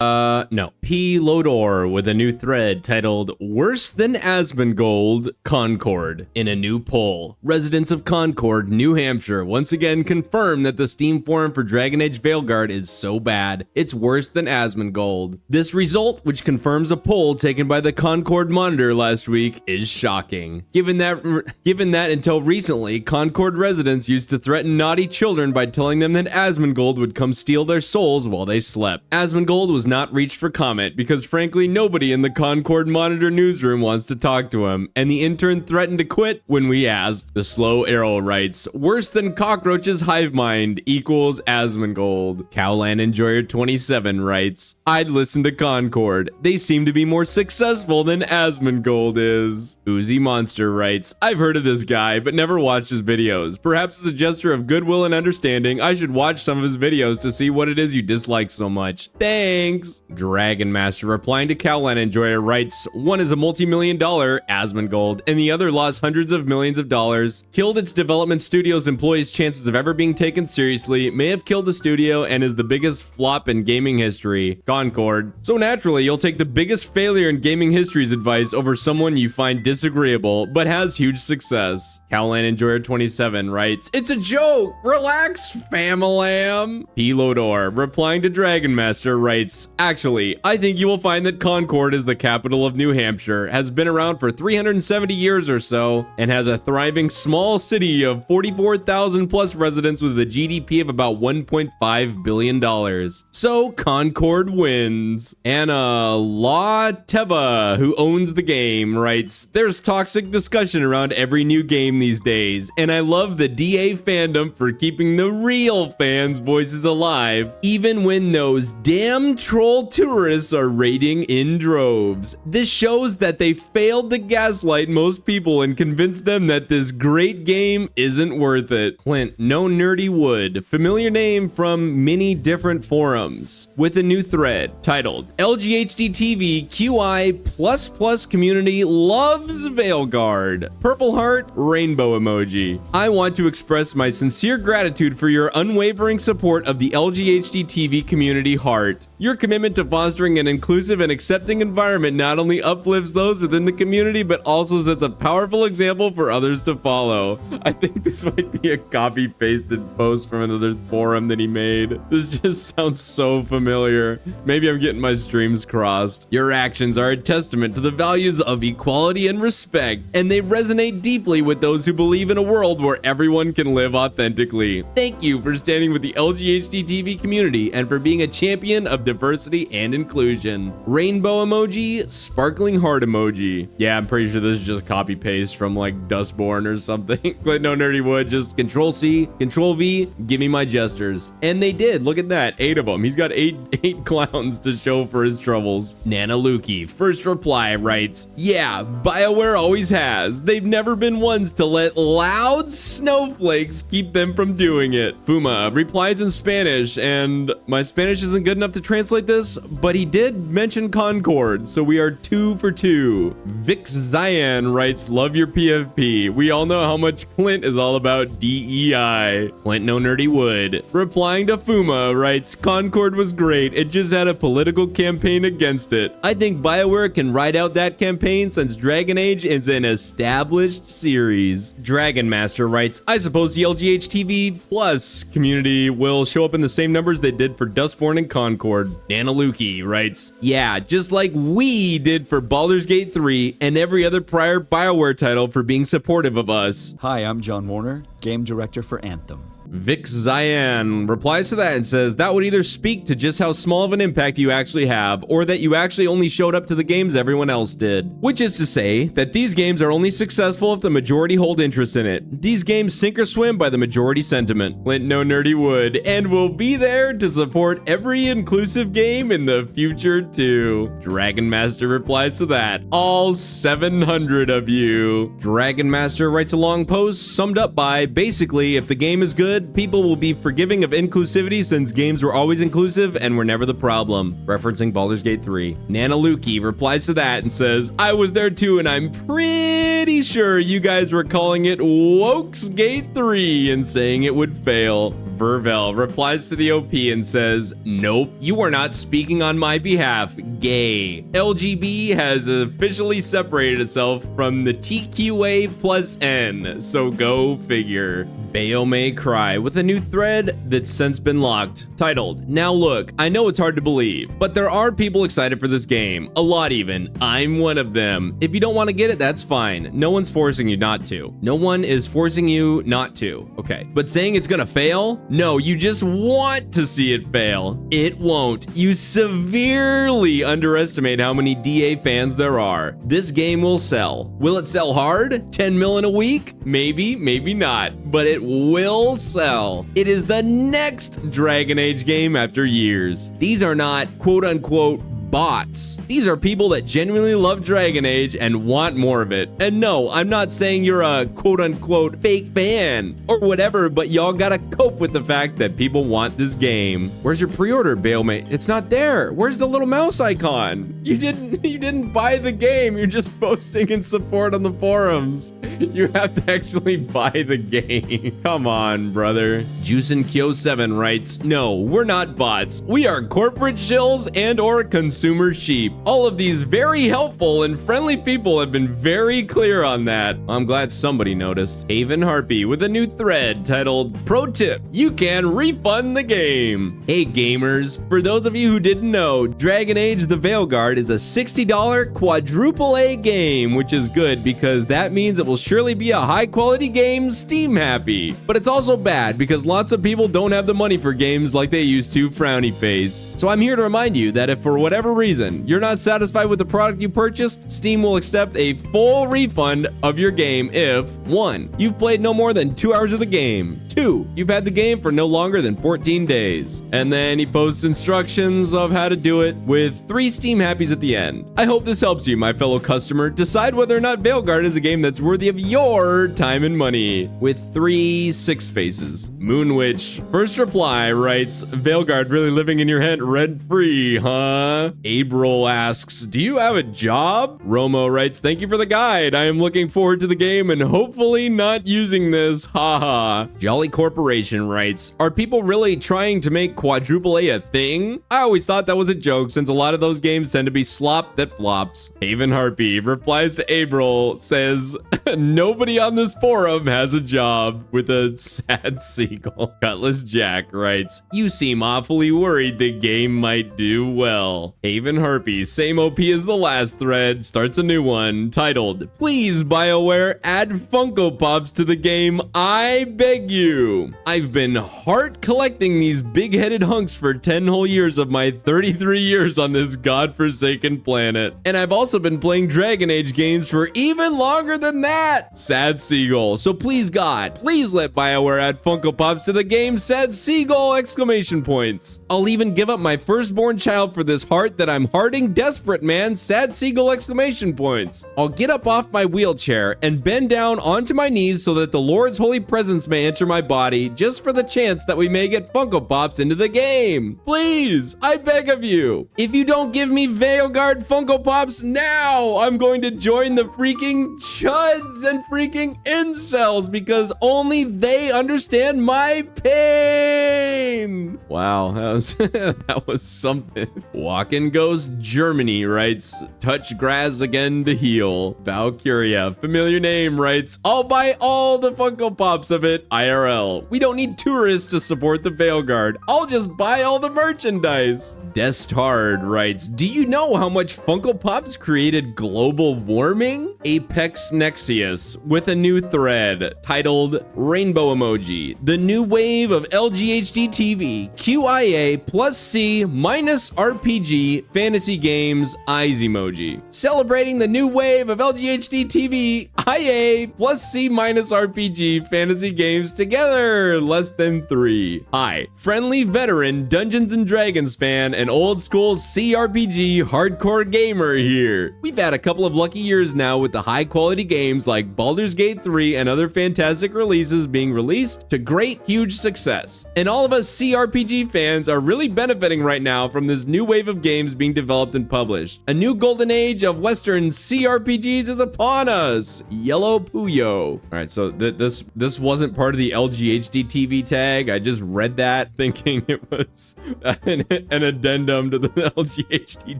No. P. Lodor with a new thread titled Worse Than Asmongold, Concord. In a new poll, residents of Concord, New Hampshire once again confirm that the Steam forum for Dragon Age Veilguard is so bad, it's worse than Asmongold. This result, which confirms a poll taken by the Concord Monitor last week, is shocking. Given that until recently, Concord residents used to threaten naughty children by telling them that Asmongold would come steal their souls while they slept. Asmongold was not reached for comment because frankly nobody in the Concord Monitor newsroom wants to talk to him, and the intern threatened to quit when we asked. The Slow Arrow writes, worse than cockroaches hive mind equals Asmongold. Cowland Enjoyer 27 writes, I'd listen to Concord. They seem to be more successful than Asmongold is. Uzi Monster writes, I've heard of this guy, but never watched his videos. Perhaps as a gesture of goodwill and understanding, I should watch some of his videos to see what it is you dislike so much. Thanks. Dragon Master replying to Cowland Enjoyer writes, one is a multi-million-dollar Asmongold, and the other lost hundreds of millions of dollars, killed its development studio's employees' chances of ever being taken seriously, may have killed the studio, and is the biggest flop in gaming history. Concord. So naturally, you'll take the biggest failure in gaming history's advice over someone you find disagreeable, but has huge success. Cowland Enjoyer 27 writes, it's a joke! Relax, famalam! P. Lodor, replying to Dragon Master, writes, actually, I think you will find that Concord is the capital of New Hampshire, has been around for 370 years or so, and has a thriving small city of 44,000 plus residents with a GDP of about $1.5 billion. So Concord wins. Anna La Teva, who owns the game, writes, there's toxic discussion around every new game these days, and I love the DA fandom for keeping the real fans' voices alive, even when those damn troll tourists are raiding in droves. This shows that they failed to gaslight most people and convince them that this great game isn't worth it. Clint No Nerdy Wood, familiar name from many different forums, with a new thread titled LGHD TV QI++ community loves Veilguard. Purple heart, rainbow emoji. I want to express my sincere gratitude for your unwavering support of the LGHD TV community heart. Your commitment to fostering an inclusive and accepting environment not only uplifts those within the community, but also sets a powerful example for others to follow. I think this might be a copy-pasted post from another forum that he made. This just sounds so familiar. Maybe I'm getting my streams crossed. Your actions are a testament to the values of equality and respect, and they resonate deeply with those who believe in a world where everyone can live authentically. Thank you for standing with the LGHD TV community and for being a champion of diversity and inclusion. Rainbow emoji, sparkling heart emoji. Yeah, I'm pretty sure this is just copy paste from like Dustborn or something. But no Nerdy Wood, just Control C, Control V, give me my gestures. And they did, look at that, 8 of them. He's got eight clowns to show for his troubles. Nana Luki, first reply, writes, yeah, BioWare always has. They've never been ones to let loud snowflakes keep them from doing it. Fuma replies in Spanish, and my Spanish isn't good enough to translate this, but he did mention Concord, so we are 2 for 2. Vix Zion writes, love your PFP. We all know how much Clint is all about DEI. Clint No Nerdy Wood, replying to Fuma, writes, Concord was great. It just had a political campaign against it. I think BioWare can ride out that campaign since Dragon Age is an established series. Dragon Master writes, I suppose the LGHTV Plus community will show up in the same numbers they did for Dustborn and Concord. Nanaluki writes, yeah, just like we did for Baldur's Gate 3 and every other prior BioWare title for being supportive of us. Hi, I'm John Warner, game director for Anthem. Vix Zion replies to that and says that would either speak to just how small of an impact you actually have, or that you actually only showed up to the games everyone else did. Which is to say that these games are only successful if the majority hold interest in it. These games sink or swim by the majority sentiment. Clint No Nerdy Wood, and will be there to support every inclusive game in the future too. Dragon Master replies to that. All 700 of you. Dragon Master writes a long post summed up by, basically, if the game is good, people will be forgiving of inclusivity since games were always inclusive and were never the problem. Referencing Baldur's Gate 3. Nanaluki replies to that and says, I was there too and I'm pretty sure you guys were calling it Wokes Gate 3 and saying it would fail. Burvell replies to the OP and says, nope, you are not speaking on my behalf. Gay. LGB has officially separated itself from the TQA plus N, so go figure. Bayo May Cry with a new thread that's since been locked, titled, now look, I know it's hard to believe, but there are people excited for this game. A lot even. I'm one of them. If you don't want to get it, that's fine. No one's forcing you not to. No one is forcing you not to. Okay. But saying it's gonna fail? No, you just want to see it fail. It won't. You severely underestimate how many DA fans there are. This game will sell. Will it sell hard? 10 million a week? Maybe, maybe not. But it will sell. It is the next Dragon Age game after years. These are not quote unquote bots. These are people that genuinely love Dragon Age and want more of it. And no, I'm not saying you're a quote-unquote fake fan or whatever, but y'all gotta cope with the fact that people want this game. Where's your pre-order, Bailmate? It's not there. Where's the little mouse icon? You didn't buy the game. You're just posting in support on the forums. You have to actually buy the game. Come on, brother. Juicin Kyo 7 writes, no, we're not bots. We are corporate shills and or consumer sheep. All of these very helpful and friendly people have been very clear on that. I'm glad somebody noticed. Haven Harpy with a new thread titled, Pro Tip, you can refund the game. Hey gamers, for those of you who didn't know, Dragon Age The Veilguard is a $60 quadruple A game, which is good because that means it will surely be a high quality game Steam happy. But it's also bad because lots of people don't have the money for games like they used to, frowny face. So I'm here to remind you that if for whatever reason you're not satisfied with the product you purchased, Steam will accept a full refund of your game if 1. You've played no more than 2 hours of the game, 2. You've had the game for no longer than 14 days. And then he posts instructions of how to do it with 3 Steam happies at the end. I hope this helps you, my fellow customer, decide whether or not Veilguard is a game that's worthy of your time and money. With 3 6 faces. Moonwitch, first reply, writes, Veilguard really living in your head rent-free, huh? April asks, do you have a job? Romo writes, thank you for the guide. I am looking forward to the game and hopefully not using this, haha. Jolly Corporation writes, are people really trying to make quadruple A a thing? I always thought that was a joke since a lot of those games tend to be slop that flops. Haven Harpy replies to April, says, nobody on this forum has a job, with a sad seagull. Cutlass Jack writes, you seem awfully worried the game might do well. Haven Harpy, same OP as the last thread, starts a new one titled, please BioWare add Funko Pops to the game, I beg you. I've been heart collecting these big-headed hunks for 10 whole years of my 33 years on this godforsaken planet. And I've also been playing Dragon Age games for even longer than that. Sad Seagull. So please God, please let BioWare add Funko Pops to the game, Sad Seagull, exclamation points. I'll even give up my firstborn child for this heart that I'm hearting desperate, man, Sad Seagull, exclamation points. I'll get up off my wheelchair and bend down onto my knees so that the Lord's holy presence may enter my body just for the chance that we may get Funko Pops into the game. Please, I beg of you. If you don't give me Veilguard Funko Pops now, I'm going to join the freaking chuds and freaking incels because only they understand my pain. Wow, that was something. Walking Ghost Germany writes, touch grass again to heal. Valkyria, familiar name, writes, I'll buy all the Funko Pops of it IRL. We don't need tourists to support the Veilguard. I'll just buy all the merchandise. Destard writes, do you know how much Funko Pops created global warming? Apex Nexius with a new thread titled Rainbow Emoji, the new wave of LGHD TV, QIA plus C minus RPG fantasy games eyes emoji. Celebrating the new wave of LGHD TV, IA plus C minus RPG fantasy games together, less than 3. Hi, friendly veteran Dungeons and Dragons fan an old school CRPG hardcore gamer here. We've had a couple of lucky years now with the high quality games like Baldur's Gate 3 and other fantastic releases being released to great, huge success. And all of us CRPG fans are really benefiting right now from this new wave of games being developed and published. A new golden age of Western CRPGs is upon us. Yellow Puyo. All right, so this wasn't part of the LGHD TV tag. I just read that thinking it was an addendum to the LGHD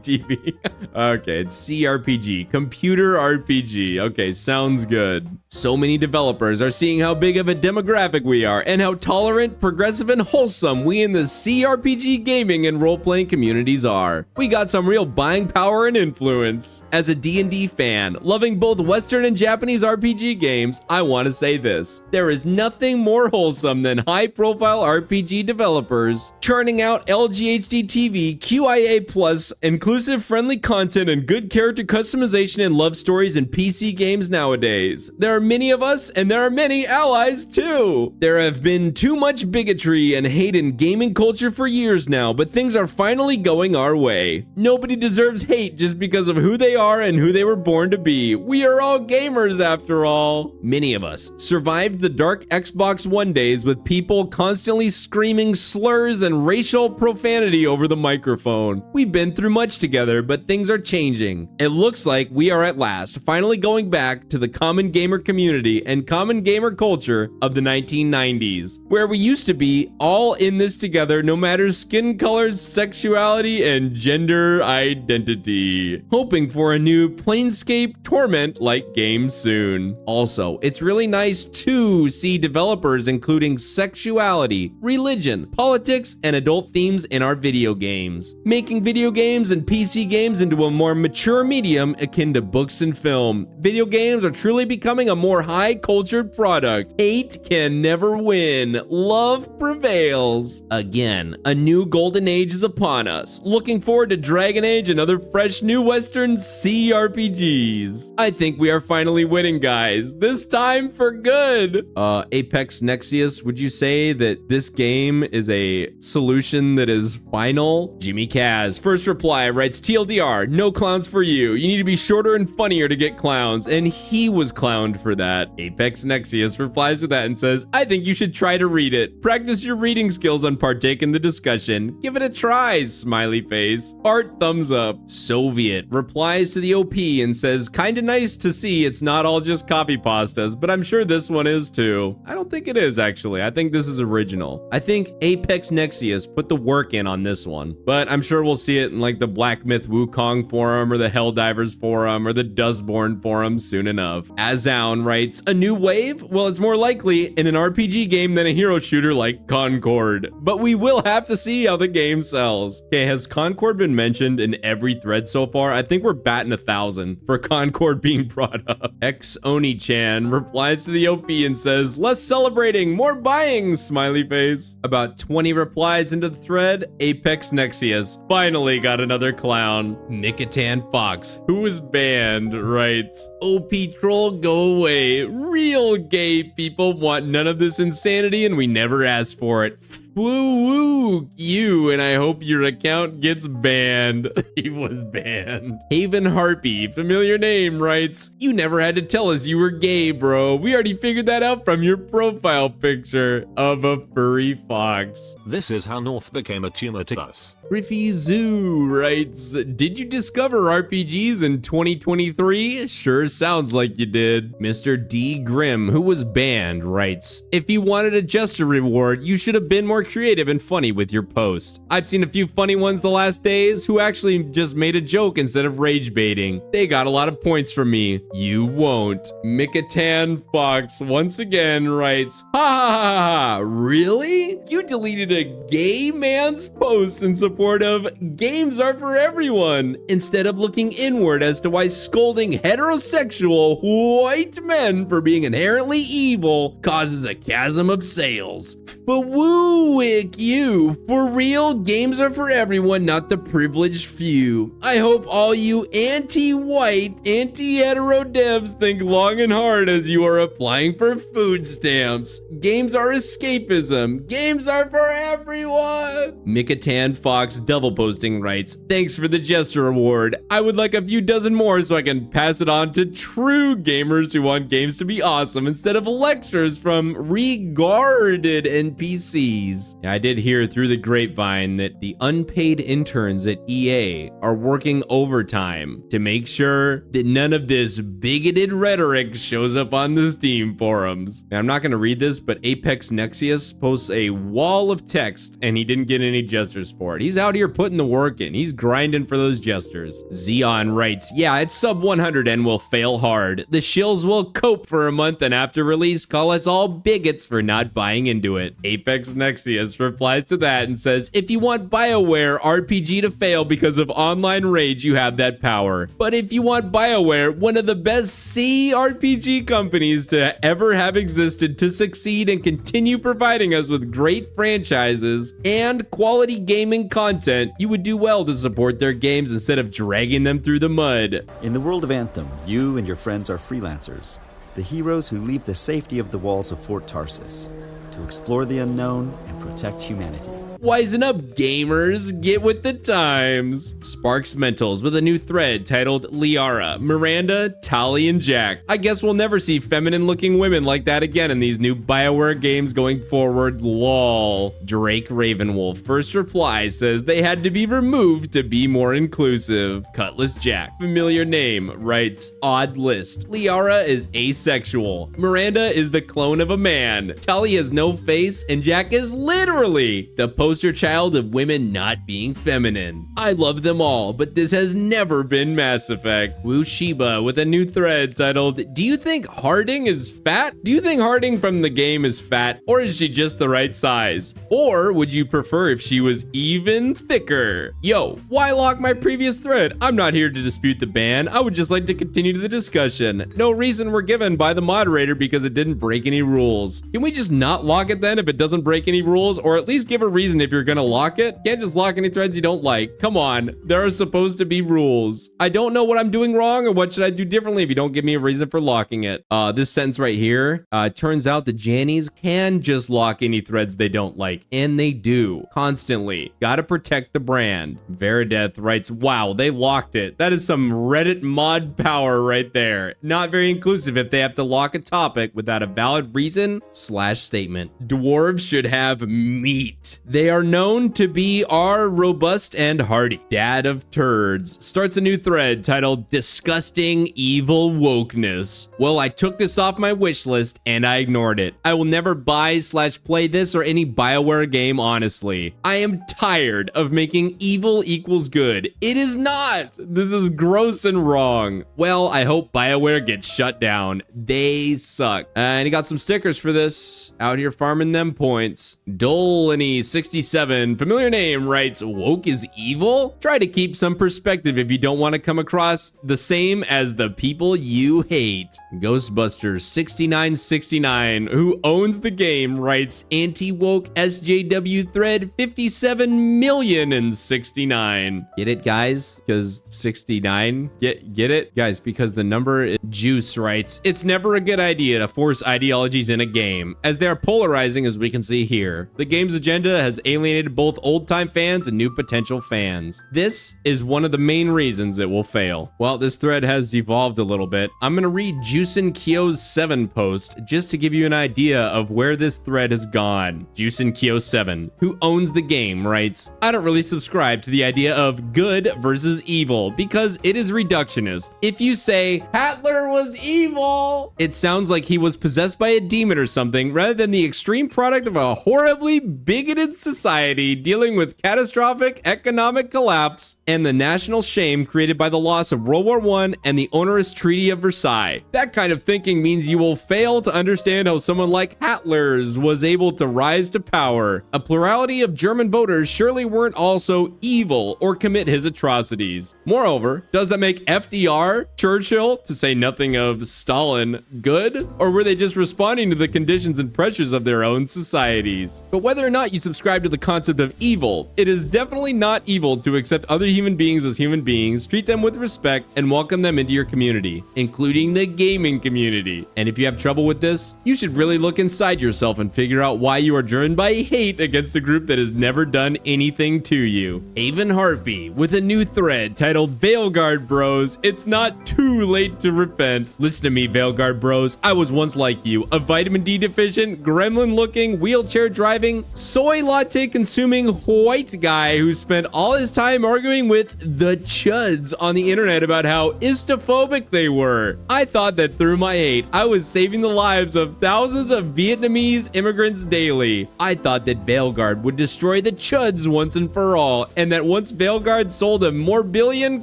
TV. Okay, it's CRPG, computer RPG. Okay, sounds good. So many developers are seeing how big of a demographic we are and how tolerant, progressive, and wholesome we in the CRPG gaming and role-playing communities are. We got some real buying power and influence. As a D&D fan, loving both Western and Japanese RPG games, I want to say this. There is nothing more wholesome than high-profile RPG developers churning out LGHD TV, QIA+, inclusive friendly content and good character customization and love stories in PC games nowadays. There are many of us and there are many allies too. There have been too much bigotry and hate in gaming culture for years now, but things are finally going our way. Nobody deserves hate just because of who they are and who they were born to be. We are all gamers after all. Many of us survived the dark Xbox One days with people constantly screaming slurs and racial profanity over the microphone. We've been through much together, but things are changing. It looks like we are at last finally going back to the common gamer community and common gamer culture of the 1990s, where we used to be all in this together no matter skin color, sexuality, and gender identity. Hoping for a new Planescape Torment-like game soon. Also, it's really nice to see developers including sexuality, religion, politics, and adult themes in our video games, making video games and PC games into a more mature medium akin to books and film. Video games are truly becoming a more high-cultured product. Hate can never win. Love prevails. Again, a new golden age is upon us. Looking forward to Dragon Age and other fresh new Western CRPGs. I think we are finally winning, guys. This time for good. Apex Nexius, would you say that this game is a solution that is final? Jimmy Kaz, first reply, writes TLDR, no clowns for you. You need to be shorter and funnier to get clowns. And he was clowned for that. Apex Nexius replies to that and says, I think you should try to read it. Practice your reading skills and partake in the discussion. Give it a try, smiley face. Heart thumbs up. Soviet replies to the OP and says, kinda nice to see it's not all just copy pastas, but I'm sure this one is too. I don't think it is actually. I think this is original. I think Apex Nexius put the work in on this one, but I'm sure we'll see it in like the Black Myth Wukong forum or the Helldivers forum or the Dustborn forum soon enough. Azoun writes, a new wave? Well, it's more likely in an RPG game than a hero shooter like Concord, but we will have to see how the game sells. Okay, has Concord been mentioned in every thread so far? I think we're batting 1,000 for Concord being brought up. X Oni-chan replies to the OP and says, less celebrating, more buying, smiley face. About 20 replies into the thread, Apex Nexius finally got another clown. Mikatan Fox, who was banned, writes, OP troll, go away. Real gay people want none of this insanity and we never asked for it. Woo you, and I hope your account gets banned. He was banned. Haven Harpy, familiar name, writes, you never had to tell us you were gay, bro. We already figured that out from your profile picture of a furry fox. This is how North became a tumor to us. Griffy Zoo writes, did you discover RPGs in 2023? Sure sounds like you did. Mr. D. Grimm, who was banned, writes, if you wanted a Jester reward, you should have been more creative and funny with your post. I've seen a few funny ones the last days who actually just made a joke instead of rage baiting. They got a lot of points from me. You won't. Mikatan Fox once again writes, ha ha ha ha, really? You deleted a gay man's post in support of games are for everyone, instead of looking inward as to why scolding heterosexual white men for being inherently evil causes a chasm of sales. But woo! Wick you. For real, games are for everyone, not the privileged few. I hope all you anti-white, anti-hetero devs think long and hard as you are applying for food stamps. Games are escapism. Games are for everyone. Mikatan Fox double posting writes, thanks for the Jester Award. I would like a few dozen more so I can pass it on to true gamers who want games to be awesome instead of lectures from regarded NPCs. Yeah, I did hear through the grapevine that the unpaid interns at EA are working overtime to make sure that none of this bigoted rhetoric shows up on the Steam forums. Now, I'm not going to read this, but Apex Nexius posts a wall of text and he didn't get any jesters for it. He's out here putting the work in. He's grinding for those jesters. Xeon writes, yeah, it's sub 100 and will fail hard. The shills will cope for a month and after release call us all bigots for not buying into it. Apex Nexius replies to that and says, if you want BioWare RPG to fail because of online rage, you have that power. But if you want BioWare, one of the best CRPG companies to ever have existed, to succeed and continue providing us with great franchises and quality gaming content, you would do well to support their games instead of dragging them through the mud. In the world of Anthem, you and your friends are freelancers, the heroes who leave the safety of the walls of Fort Tarsus to explore the unknown and protect humanity. Wisen up, gamers. Get with the times. Sparks Mentals with a new thread titled Liara, Miranda, Tali, and Jack. I guess we'll never see feminine-looking women like that again in these new BioWare games going forward. Lol. Drake Ravenwolf first reply says they had to be removed to be more inclusive. Cutlass Jack, familiar name, writes, odd list. Liara is asexual. Miranda is the clone of a man. Tali has no face, and Jack is literally the poster child of women not being feminine. I love them all, but this has never been Mass Effect. Wu Shiba with a new thread titled, do you think Harding is fat? Do you think Harding from the game is fat, or is she just the right size? Or would you prefer if she was even thicker? Yo, why lock my previous thread? I'm not here to dispute the ban. I would just like to continue the discussion. No reason were given by the moderator because it didn't break any rules. Can we just not lock it then if it doesn't break any rules, or at least give a reason if you're gonna lock it? Can't just lock any threads you don't like. Come on, there are supposed to be rules. I don't know what I'm doing wrong or what should I do differently if you don't give me a reason for locking it. This sentence right here, turns out the Jannies can just lock any threads they don't like, and they do constantly. Gotta protect the brand. Verideth writes, wow, they locked it. That is some Reddit mod power right there. Not very inclusive if they have to lock a topic without a valid reason / statement. Dwarves should have meat. They are known to be robust and hardy. Dad of turds starts a new thread titled disgusting evil wokeness. Well, I took this off my wish list and I ignored it. I will never buy / play this or any BioWare game, honestly. I am tired of making evil equals good. It is not. This is gross and wrong. Well, I hope BioWare gets shut down. They suck. And he got some stickers for this. Out here farming them points. Dolany67, familiar name, writes, woke is evil? Try to keep some perspective if you don't want to come across the same as the people you hate. Ghostbusters6969, who owns the game, writes, anti-woke SJW thread 57,069,069. Get it, guys? Because 69? Get it? Guys, because the number is Juice writes, it's never a good idea to force ideologies in a game, as they are polarizing as we can see here. The game's agenda has alienated both old-time fans and new potential fans. This is one of the main reasons it will fail. Well, this thread has devolved a little bit. I'm gonna read Juicin Kyo's 7 post just to give you an idea of where this thread has gone. Juicin Kyo 7, who owns the game, writes, I don't really subscribe to the idea of good versus evil because it is reductionist. If you say Hitler was evil, it sounds like he was possessed by a demon or something rather than the extreme product of a horribly bigoted society dealing with catastrophic economic collapse and the national shame created by the loss of World War I and the onerous Treaty of Versailles. That kind of thinking means you will fail to understand how someone like Hitler's was able to rise to power. A plurality of German voters surely weren't also evil or commit his atrocities. Moreover, does that make FDR, Churchill, to say nothing of Stalin, good? Or were they just responding to the conditions and pressures of their own societies? But whether or not you subscribe to the concept of evil, it is definitely not evil to accept other human beings as human beings, treat them with respect, and welcome them into your community, including the gaming community. And if you have trouble with this, you should really look inside yourself and figure out why you are driven by hate against a group that has never done anything to you. Haven Harpy with a new thread titled Veilguard Bros, it's not too late to repent. Listen to me, Veilguard Bros. I was once like you, a vitamin D deficient, gremlin looking, wheelchair driving, soy latte consuming white guy who spent all his time arguing with the chuds on the internet about how Istophobic they were. I thought that through my hate, I was saving the lives of thousands of Vietnamese immigrants daily. I thought that Veilguard would destroy the chuds once and for all, and that once Veilguard sold a more billion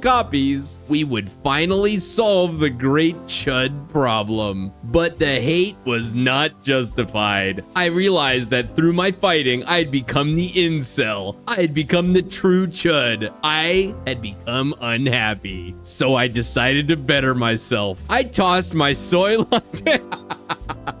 copies, we would finally solve the great chud problem. But the hate was not justified. I realized that through my fighting, I had become the incel. I had become the true chud. I had become unhappy. So I decided to better myself. I tossed my soy latte.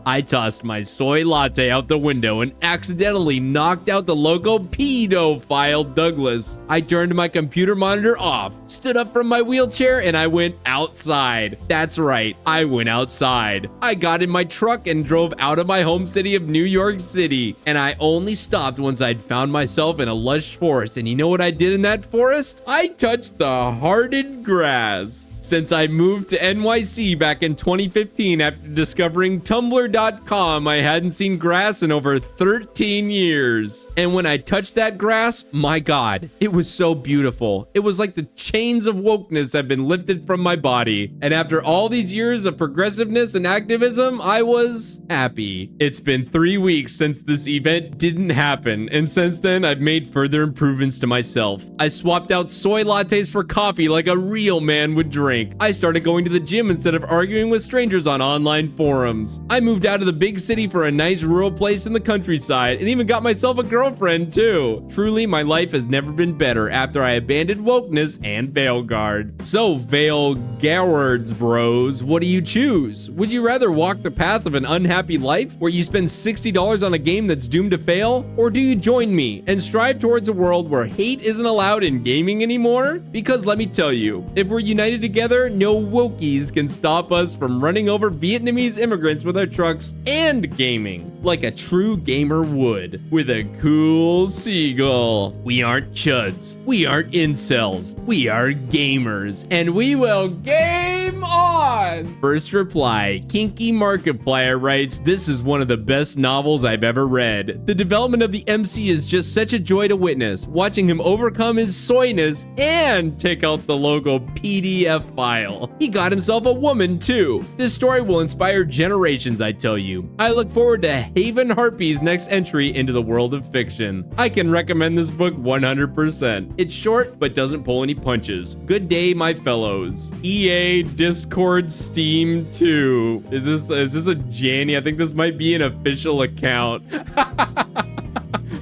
I tossed my soy latte out the window and accidentally knocked out the local pedophile Douglas. I turned my computer monitor off, stood up from my wheelchair, and I went outside. That's right, I went outside. I got in my truck and drove out of my home city of New York City. And I only stopped once I'd found myself in a lush forest. And you know what I did in that forest? I touched the hardened grass. Since I moved to NYC back in 2015 after discovering Tumblr.com, I hadn't seen grass in over 13 years. And when I touched that grass, my God, it was so beautiful. It was like the chains of wokeness had been lifted from my body. And after all these years of progressiveness and activism, I was happy. It's been 3 weeks since this event didn't happen. And since then, I've made further improvements to myself. I swapped out soy lattes for coffee like a real man would drink. I started going to the gym instead of arguing with strangers on online forums. I moved out of the big city for a nice rural place in the countryside and even got myself a girlfriend too. Truly, my life has never been better after I abandoned wokeness and Veilguard. So, Veilguards bros, what do you choose? Would you rather walk the path of an unhappy life where you spend $60 on a game that's doomed to fail? Or do you join me and strive towards a world where hate isn't allowed in gaming anymore? Because let me tell you, if we're united together, no wokies can stop us from running over Vietnamese immigrants with our trucks and gaming, like a true gamer would, with a cool seagull. We aren't chuds. We aren't incels. We are gamers, and we will game on! First reply, Kinky Markiplier writes, this is one of the best novels I've ever read. The development of the MC is just such a joy to witness, watching him overcome his soyness and take out the logo PDF file. He got himself a woman too. This story will inspire generations, I tell you. I look forward to Haven Harpy's next entry into the world of fiction. I can recommend this book 100%. It's short, but doesn't pull any punches. Good day, my fellows. EA Discord Steam 2. Is this a Janny? I think this might be an official account.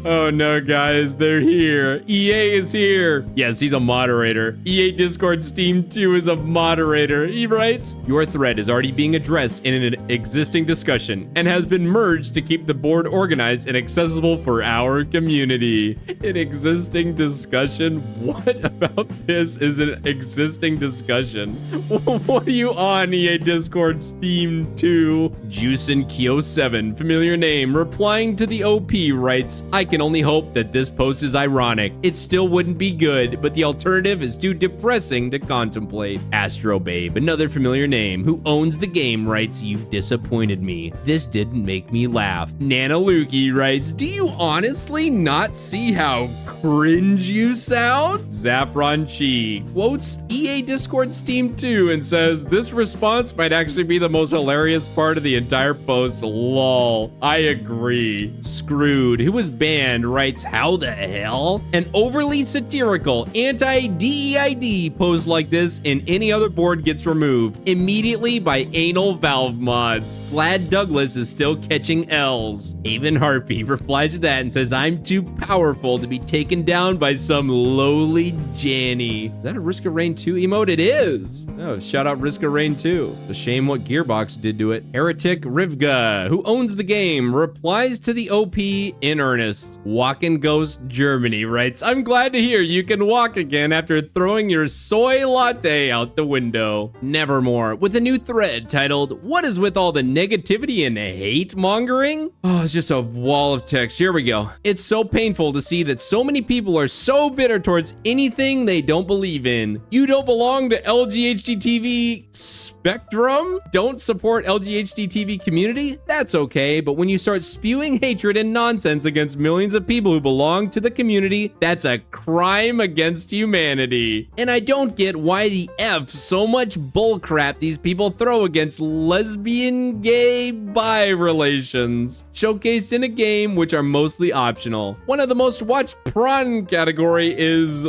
Oh no, guys, they're here. EA is here. Yes, he's a moderator. EA Discord Steam 2 is a moderator. He writes, your thread is already being addressed in an existing discussion and has been merged to keep the board organized and accessible for our community. An existing discussion? What about this is an existing discussion? What are you on, EA Discord Steam 2? Juicin Kyo 7, familiar name, replying to the OP writes, I can only hope that this post is ironic. It still wouldn't be good, but the alternative is too depressing to contemplate. Astro Babe, another familiar name, who owns the game, writes, you've disappointed me. This didn't make me laugh. Nana Lukey writes, do you honestly not see how cringe you sound? Zaffron Chi quotes EA Discord Steam 2 and says, this response might actually be the most hilarious part of the entire post. Lol. I agree. Screwed, who was banned Band writes, how the hell? An overly satirical anti-DEID post like this in any other board gets removed immediately by anal valve mods. Glad Douglas is still catching L's. Haven Harpy replies to that and says, I'm too powerful to be taken down by some lowly Janny. Is that a Risk of Rain 2 emote? It is. Oh, shout out Risk of Rain 2. It's a shame what Gearbox did to it. Heretic Rivga, who owns the game, replies to the OP in earnest. Walkin' Ghost Germany writes, I'm glad to hear you can walk again after throwing your soy latte out the window. Nevermore, with a new thread titled, what is with all the negativity and hate mongering? Oh, it's just a wall of text. Here we go. It's so painful to see that so many people are so bitter towards anything they don't believe in. You don't belong to LGHDTV spectrum? Don't support LGHDTV community? That's okay, but when you start spewing hatred and nonsense against millions of people who belong to the community, that's a crime against humanity. And I don't get why the F so much bullcrap these people throw against lesbian, gay, bi relations, showcased in a game which are mostly optional. One of the most watched prawn category is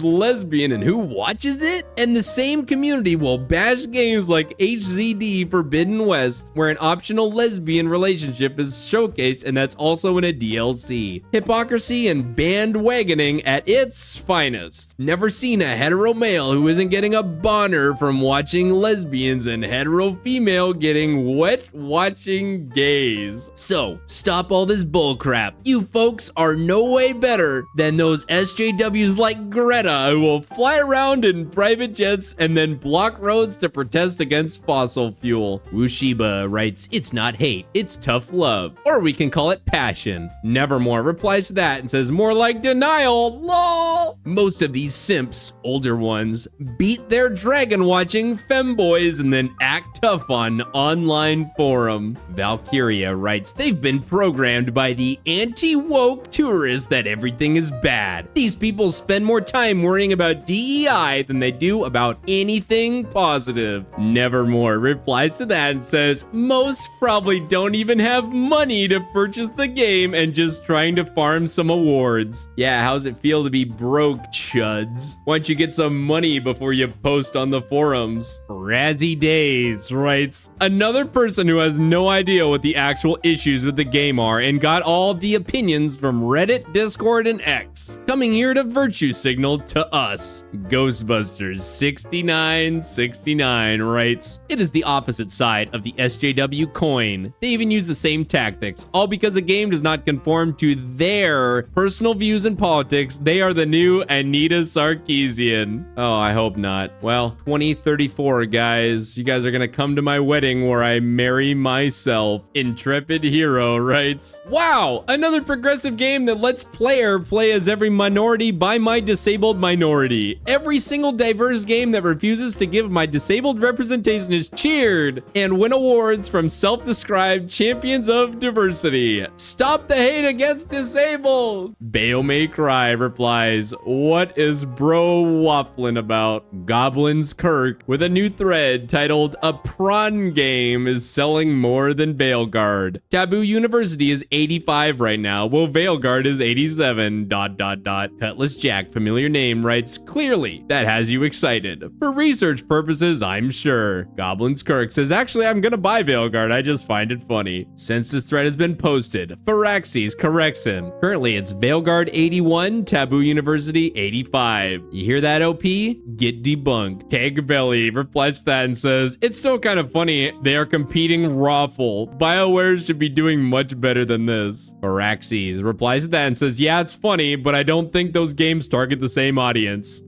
lesbian, and who watches it? And the same community will bash games like HZD Forbidden West, where an optional lesbian relationship is showcased, and that's also in a DLC. Hypocrisy and bandwagoning at its finest. Never seen a hetero male who isn't getting a boner from watching lesbians and hetero female getting wet watching gays. So, stop all this bullcrap. You folks are no way better than those SJWs like Greta who will fly around in private jets and then block roads to protest against fossil fuel. Wushiba writes, it's not hate, it's tough love. Or we can call it passion. Nevermore replies to that and says, more like denial, lol. Most of these simps, older ones, beat their dragon watching femboys and then act tough on online forum. Valkyria writes, they've been programmed by the anti-woke tourists that everything is bad. These people spend more time worrying about DEI than they do about anything positive. Nevermore replies to that and says, most probably don't even have money to purchase the game and just trying to farm some awards. Yeah, how's it feel to be broke, chuds? Why don't you get some money before you post on the forums? Razzie Days writes, another person who has no idea what the actual issues with the game are and got all the opinions from Reddit, Discord, and X. Coming here to virtue signal to us. Ghostbusters 6969 writes, it is the opposite side of the SJW coin. They even use the same tactics, all because the game does not conform to their personal views and politics. They are the new Anita Sarkeesian. Oh, I hope not. Well, 2034, guys. You guys are gonna come to my wedding where I marry myself. Intrepid Hero writes, wow, another progressive game that lets player play as every minority by my disabled minority. Every single diverse game that refuses to give my disabled representation is cheered and win awards from self-described champions of diversity. Stop the hate against disabled. Bayo May Cry replies, what is bro waffling about? Goblins Kirk with a new thread titled, a prawn game is selling more than Veilguard. Taboo University is 85 right now, while Veilguard is 87, ... Cutlass Jack, familiar name, writes, clearly, that has you excited. For research purposes, I'm sure. Goblins Kirk says, actually, I'm gonna buy Veilguard, I just find it funny. Since this thread has been posted, Firaxis corrects him. Currently, it's Veilguard 81, Taboo University 85. You hear that, OP? Get debunked. Keg Belly replies to that and says, it's still kind of funny they are competing Rawful. BioWare should be doing much better than this. Firaxis replies to that and says, yeah, it's funny, but I don't think those games target the same audience.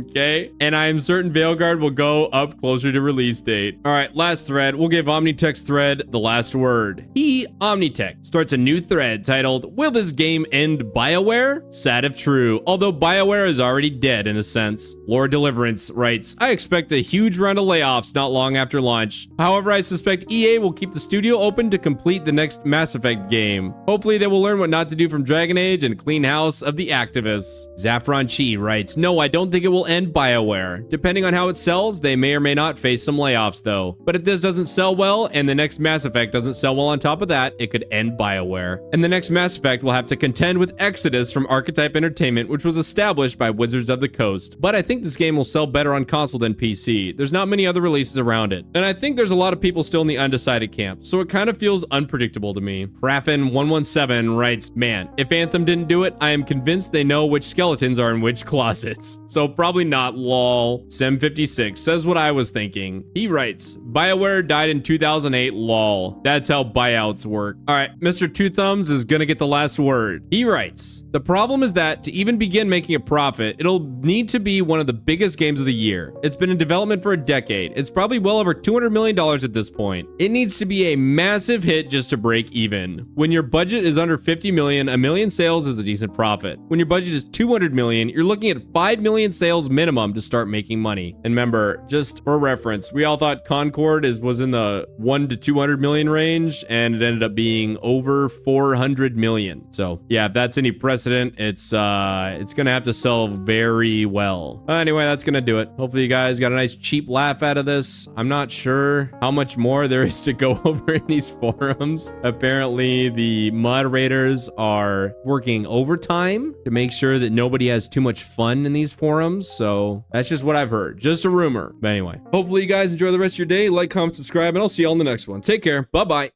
Okay. And I am certain Veilguard will go up closer to release date. All right, last thread. We'll give Omnitech's thread the last word. He, Omnitech, starts a new thread titled, will this game end BioWare? Sad if true, although BioWare is already dead in a sense. Lord Deliverance writes, I expect a huge round of layoffs not long after launch. However, I suspect EA will keep the studio open to complete the next Mass Effect game. Hopefully they will learn what not to do from Dragon Age and clean house of the activists. Zaffron Chi writes, no, I don't think it will will end BioWare. Depending on how it sells, they may or may not face some layoffs though. But if this doesn't sell well and the next Mass Effect doesn't sell well on top of that, it could end BioWare. And the next Mass Effect will have to contend with Exodus from Archetype Entertainment, which was established by Wizards of the Coast. But I think this game will sell better on console than PC. There's not many other releases around it. And I think there's a lot of people still in the undecided camp, so it kind of feels unpredictable to me. Raffin117 writes, man, if Anthem didn't do it, I am convinced they know which skeletons are in which closets. So probably not, lol. Sem56 says what I was thinking. He writes, BioWare died in 2008, lol. That's how buyouts work. All right, Mr. Two Thumbs is gonna get the last word. He writes, the problem is that to even begin making a profit, it'll need to be one of the biggest games of the year. It's been in development for a decade. It's probably well over $200 million at this point. It needs to be a massive hit just to break even. When your budget is under 50 million, a million sales is a decent profit. When your budget is 200 million, you're looking at 5 million sales minimum to start making money. And remember, just for reference, we all thought Concord was in the 1 to 200 million range, and it ended up being over 400 million. So yeah, if that's any precedent, it's gonna have to sell very well. Anyway, that's gonna do it. Hopefully you guys got a nice cheap laugh out of this. I'm not sure how much more there is to go over in these forums. Apparently the moderators are working overtime to make sure that nobody has too much fun in these forums. So that's just what I've heard. Just a rumor. But anyway, hopefully you guys enjoy the rest of your day. Like, comment, subscribe, and I'll see you all in the next one. Take care. Bye-bye.